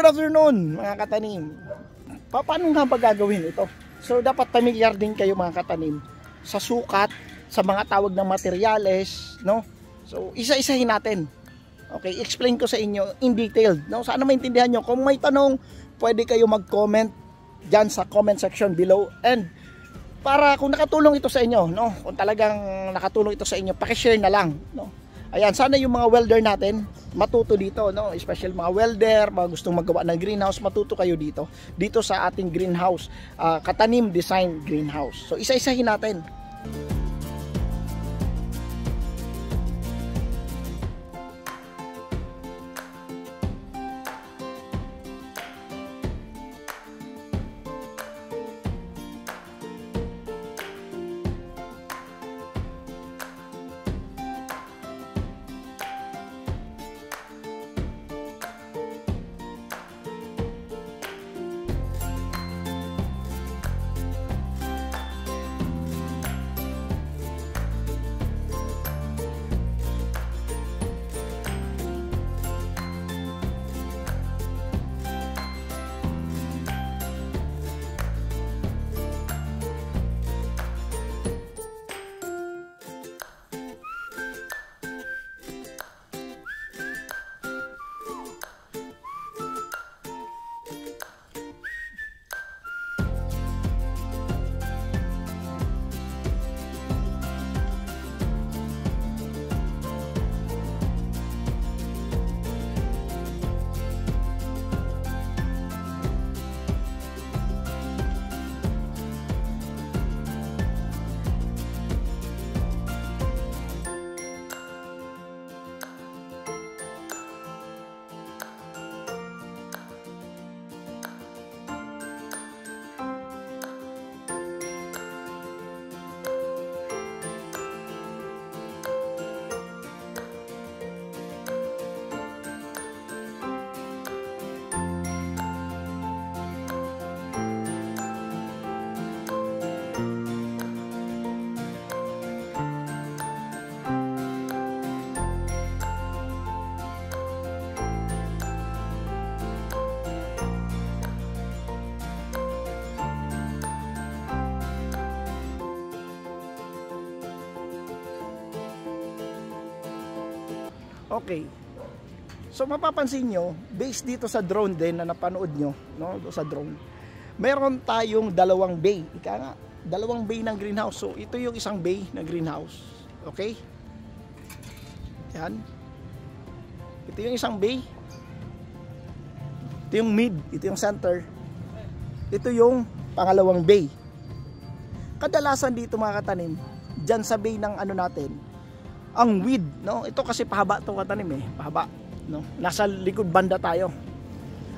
afternoon mga katanim. Paano nga ba gagawin ito? So dapat familiar din kayo mga katanim sa sukat, sa mga tawag ng materyales, no? So isa-isahin natin. Okay, explain ko sa inyo in detail, no? Sana maintindihan nyo. Kung may tanong, pwede kayo mag-comment dyan sa comment section below. And para kung nakatulong ito sa inyo, no? Kung talagang nakatulong ito sa inyo, paki-share na lang, no? Ayan, sana yung mga welder natin matuto dito, no? Especially mga welder, mga gustong magawa ng greenhouse, matuto kayo dito sa ating greenhouse, Katanim Design Greenhouse. So isa-isahin natin. Okay. So mapapansin nyo, based dito sa drone din na napanood nyo, no, sa drone, meron tayong dalawang bay. Ika nga, dalawang bay ng greenhouse. So ito yung isang bay na greenhouse. Okay? Yan. Ito yung isang bay. Ito yung mid, ito yung center. Ito yung pangalawang bay. Kadalasan dito mga katanim, dyan sa bay ng ano natin, ang width, no? Ito kasi pahaba to katanim pahaba, no? Nasa likod banda tayo.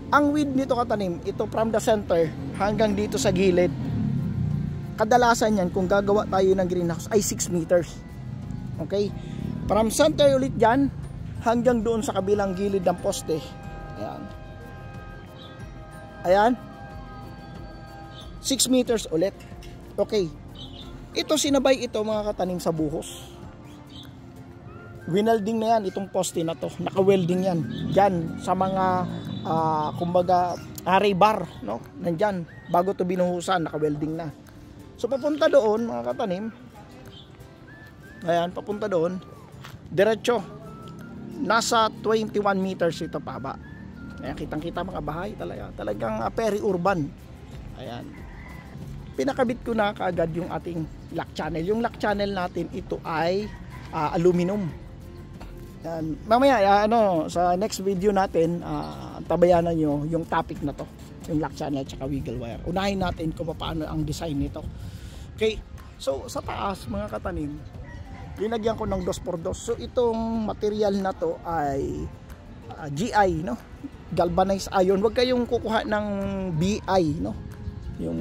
Ang width nito katanim, ito from the center hanggang dito sa gilid. Kadalasan yan kung gagawa tayo ng greenhouse ay 6 meters. Okay? From center ulit dyan hanggang doon sa kabilang gilid ng poste. Ayan. Ayan. 6 meters ulit. Okay. Ito sinabay ito mga katanim sa buhos. Winelding na yan, itong poste na to. Naka-welding yan. Diyan sa mga kumbaga array bar, no? Nandyan. Bago to binuhusan, naka-welding na. So papunta doon mga katanim. Ayan, papunta doon. Diretso. Nasa 21 meters ito paba. Ayan, kitang-kita mga bahay talaga. Talagang peri-urban. Ayan. Pinakabit ko na kaagad yung ating lock channel. Yung lock channel natin, ito ay aluminum. Yan. Mamaya sa next video natin tabayanan nyo yung topic na to, yung lock channel at wiggle wire. Unahin natin kung paano ang design nito. Okay, so sa taas mga katanim, linagyan ko ng 2x2. So itong material na to ay GI, no? Galvanized iron. Huwag kayong kukuha ng BI, no? Yung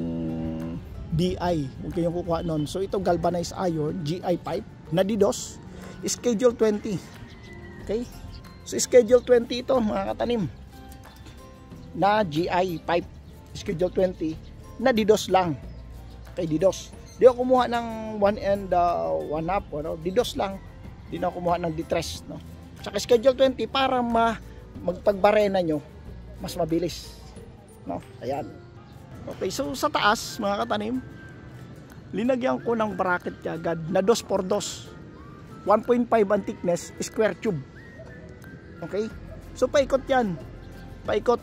BI, huwag kayong kukuha nun. So ito galvanized iron, GI pipe na DDoS, schedule 20. Okay? So schedule 20 ito mga katanim. Na GI pipe, schedule 20 na DDoS lang. Okay, DDoS. Di ako kumuha ng 1 and 1 up, DDoS lang. Di na ako kumuha ng detress, no? Saka schedule 20 para magpagbarena nyo mas mabilis, no? Ayan. Okay, so sa taas mga katanim, linagyan ko ng bracket agad na 2x2, 1.5 ang thickness, square tube. Okay, so paikot yan, paikot.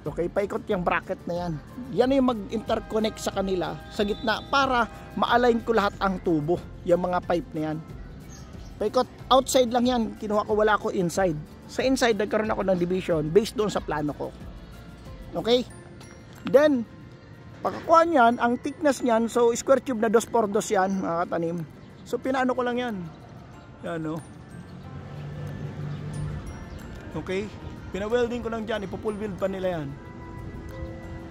Okay, paikot yung bracket na yan. Yan yung mag-interconnect sa kanila sa gitna para ma-align ko lahat ang tubo, yung mga pipe na yan. Paikot, outside lang yan, kinuha ko, wala ko inside. Sa inside nagkaroon ako ng division based doon sa plano ko. Okay, then pagkakuha niyan, ang thickness niyan, so square tube na 2x2 yan mga katanim. So pinaano ko lang yan, yan no. Okay, pina-welding ko lang dyan, ipo-full weld pa nila yan.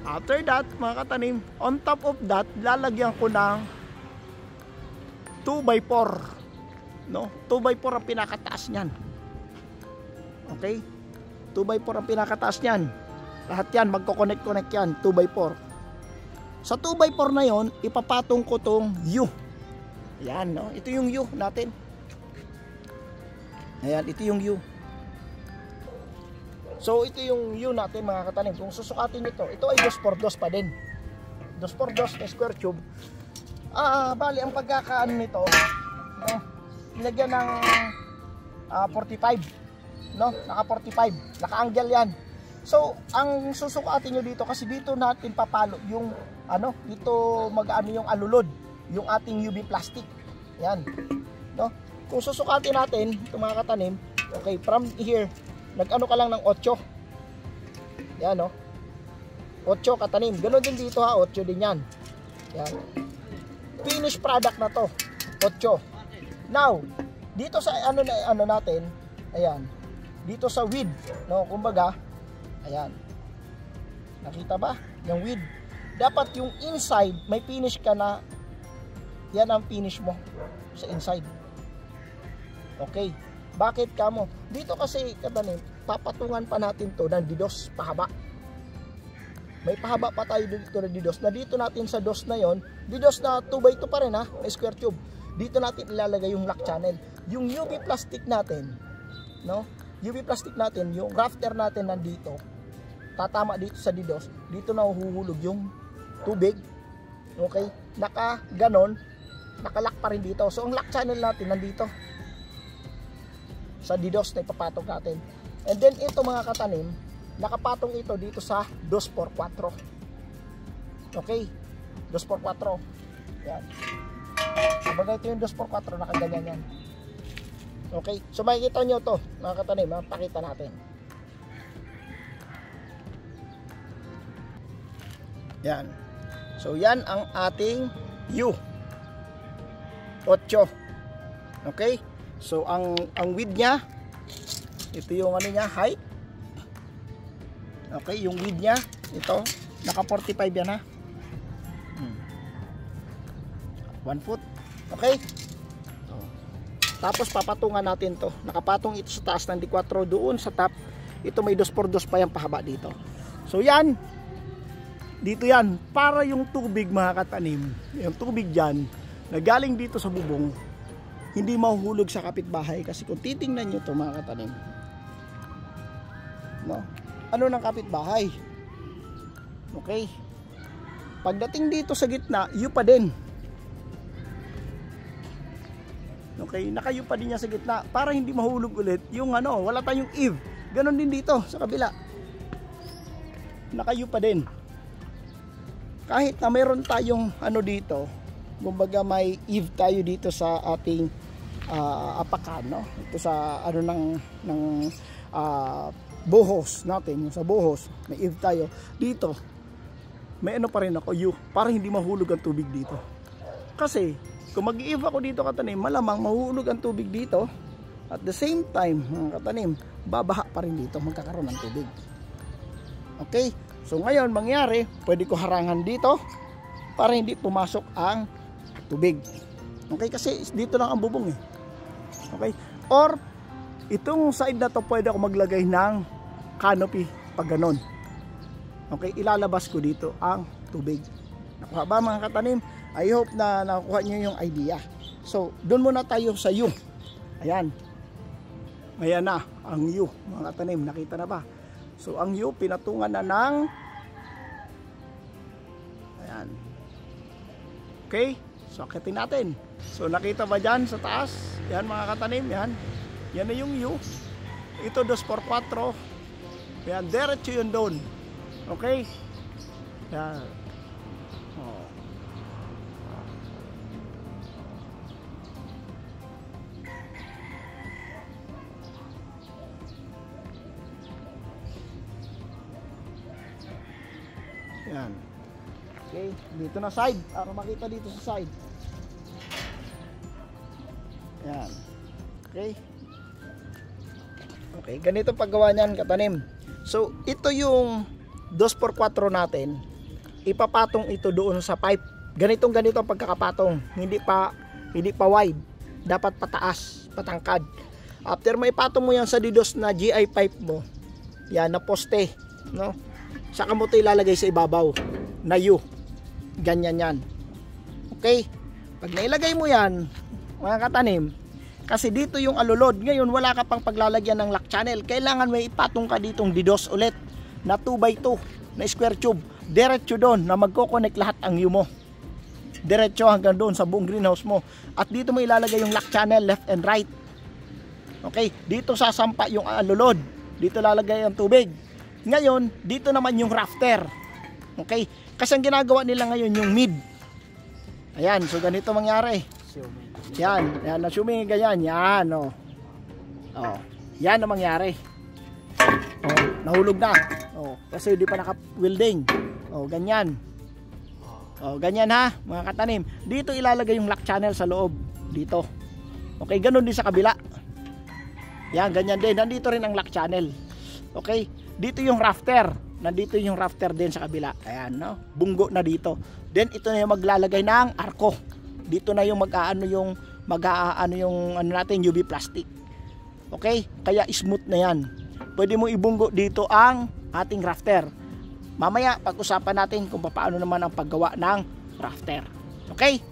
After that mga katanim, on top of that, lalagyan ko ng 2x4, no? 2x4 ang pinakataas niyan. Okay, 2x4 ang pinakataas niyan. Lahat yan, magko-connect yan, 2x4. Sa 2x4 na yon, ipapatong ko tong U. Ayan, no? Ito yung U natin. Ayan, ito yung U. So, ito yung U natin mga katanim. Kung susukatin ito ay 2x2 pa din. 2x2 na square tube. Bali, ang pagkakaano nito, no? Nilagyan ng 45. No? Naka 45. Naka-angle yan. So, ang susukatin nyo dito, kasi dito natin papalo yung, dito mag-ano yung alulod, yung ating UV plastic. Yan. No? Kung susukatin natin, ito mga katanim, okay, from here, nag-ano ka lang ng 8. Yan, no? 8 katanim. Ganon din dito ha, 8 din yan. Yan. Finished product na to, 8. Now, dito sa ano natin, ayan, dito sa width, no, kumbaga, ayan. Nakita ba? Yung width. Dapat yung inside, may finish ka na. Yan ang finish mo sa inside. Okay. Bakit kamo? Dito kasi, katanim, papatungan pa natin to ng didos, pahaba. May pahaba pa tayo dito na didos. Na dito natin sa dos na yon, didos na 2x2 pa rin ha, na square tube. Dito natin ilalagay yung lock channel. Yung UV plastic natin, no? UV plastic natin, yung rafter natin nandito, tatama dito sa didos, dito na huhulog yung tubig. Okay? Ganon, nakalock pa rin dito. So ang lock channel natin nandito sa didos na ipapatong natin. And then ito mga katanim, nakapatong ito dito sa 2x4. Okay? 2x4. Yan. Sabagay ito yung 2x4, nakaganyan yan. Okay? So makikita nyo to mga katanim, pakita natin. Yan. So yan ang ating U. 8. Okay? So ang width niya, ito yung ano niya, height. Okay, yung width niya, ito, naka 45 yan ha. 1 foot. Okay? So, tapos papatungan natin to. Nakapatong ito sa taas ng D4 doon sa top. Ito may 2x2 pa yung pahaba dito. So yan, dito yan, para yung tubig mga katanim, yung tubig dyan, na galing dito sa bubong, hindi mahuhulog sa kapitbahay. Kasi kung titingnan nyo to mga katanim, no? Ano ng kapitbahay? Okay? Pagdating dito sa gitna, yu pa din. Okay? Nakayu pa din niya sa gitna para hindi mahulog ulit yung wala tayong eave. Ganon din dito sa kabila. Nakayu pa din. Kahit na mayroon tayong dito, kumbaga may eave tayo dito sa ating apakan, no? Ito sa ng buhos natin, sa buhos may eave tayo dito, may pa rin ako para hindi mahulog ang tubig dito. Kasi kung mag-eave ako dito katanim, malamang mahulog ang tubig dito, at the same time mga katanim, babaha pa rin dito, magkakaroon ng tubig. Okay, so ngayon mangyari, pwede ko harangan dito para hindi pumasok ang tubig. Okay, kasi dito lang ang bubong eh. Okay, or itong side na to pwede ako maglagay ng canopy pag ganon. Okay, ilalabas ko dito ang tubig. Nakuha ba mga katanim? I hope na nakuha nyo yung idea. So doon muna tayo sa U. Ayan. Ayan na, ang U, mga tanim, nakita na ba? So, ang U, pinatungan na ng, ayan. Okay, so akitin natin. So, nakita ba dyan sa taas? Yan mga katanim, yan. Yan na yung U. Ito 2x4. Yan, diretso yun doon. Okay? Yan. Oh. Yan. Okay, dito na side. Para makita dito sa side. Yan. Okay. Okay, ganito paggawa niyan, katanim. So, ito yung 2x4 natin. Ipapatong ito doon sa pipe. Ganito ang pagkakapatong. Hindi pa wide. Dapat pataas, patangkad. After mo ipatong mo yan sa didos na GI pipe mo, yan na poste, no? Saka mo ito ilalagay sa ibabaw na U. Ganyan yan. Okay? Pag nailagay mo yan, mga katanim, kasi dito yung alulod. Ngayon, wala ka pang paglalagyan ng lock channel. Kailangan may ipatong ka ditong didos ulit na 2x2 na square tube. Diretso doon na magko-connect lahat ang U mo. Diretso hanggang doon sa buong greenhouse mo. At dito mo ilalagay yung lock channel left and right. Okay? Dito sasampa yung alulod. Dito lalagay ang tubig. Ngayon, dito naman yung rafter. Okay? Kasi ang ginagawa nila ngayon yung mid. Ayan, so ganito mangyari. Yan, assuming ganyan, yan, oh. Oh, yan ang mangyari. Oh, nahulog na. Oh, kasi hindi pa naka-welding. Oh, ganyan. Oh, ganyan ha, mga katanim. Dito ilalagay yung lock channel sa loob. Dito. Okay, ganun din sa kabila. Yan, ganyan din. Nandito rin ang lock channel. Okay? Dito yung rafter. Nandito yung rafter din sa kabila. Ayan, no? Bunggo na dito. Then ito na yung maglalagay ng arko. Dito na yung mag-aano yung ano natin, UV plastic. Okay? Kaya smooth na yan. Pwede mo ibunggo dito ang ating rafter. Mamaya pag-usapan natin kung paano naman ang paggawa ng rafter. Okay?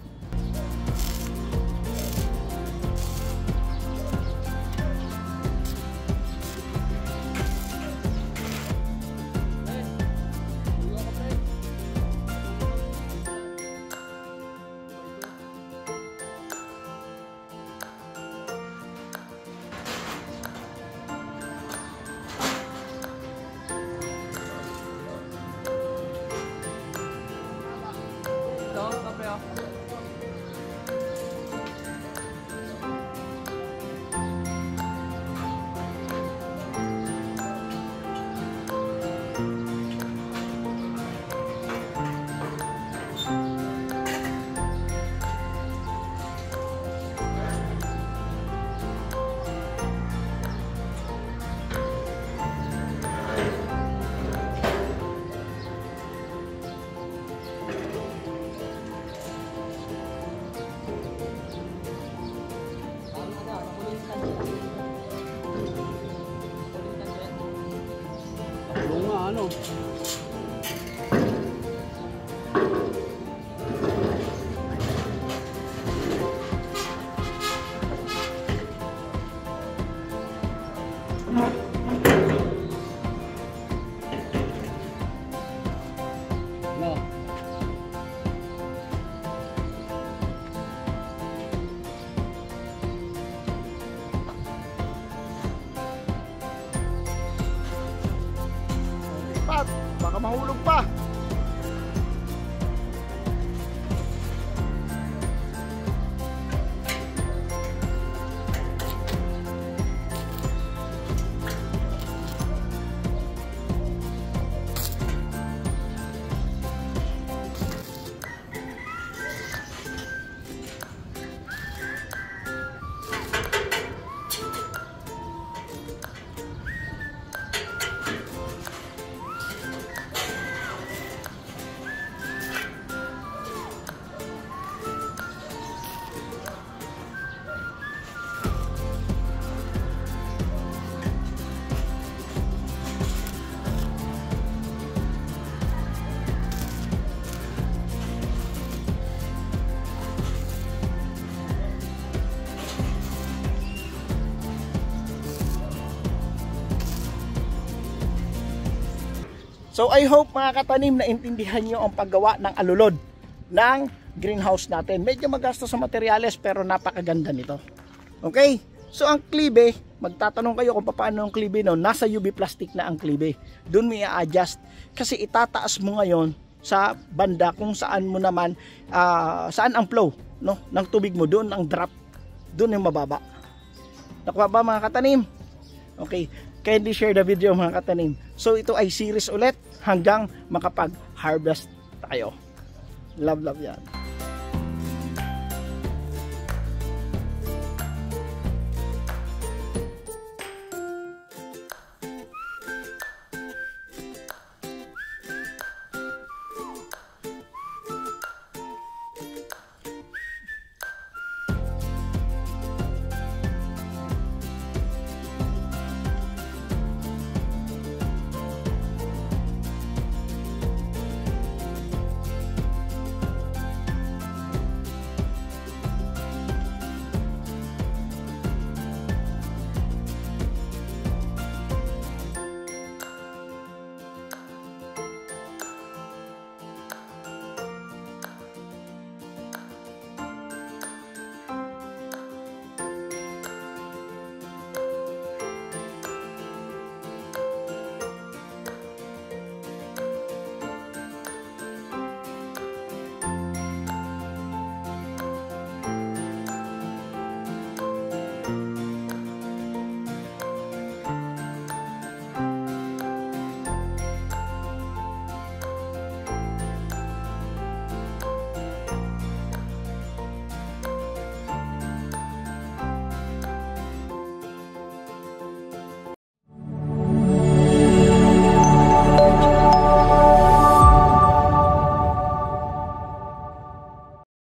Ano? No. Baka mahulog pa. So I hope mga katanim na intindihan nyo ang paggawa ng alulod ng greenhouse natin. Medyo magastos sa materyales pero napakaganda nito. Okay? So ang klibe, magtatanong kayo kung paano ang klibe no, nasa UV plastic na ang klibe. Doon mo i-adjust kasi itataas mo ngayon sa banda kung saan mo naman saan ang flow no ng tubig mo, doon ang drop. Doon yung mababa. Nakuha ba mga katanim? Okay. Kindly share the video mga katanim. So ito ay series ulit hanggang makapag-harvest tayo. Love yan.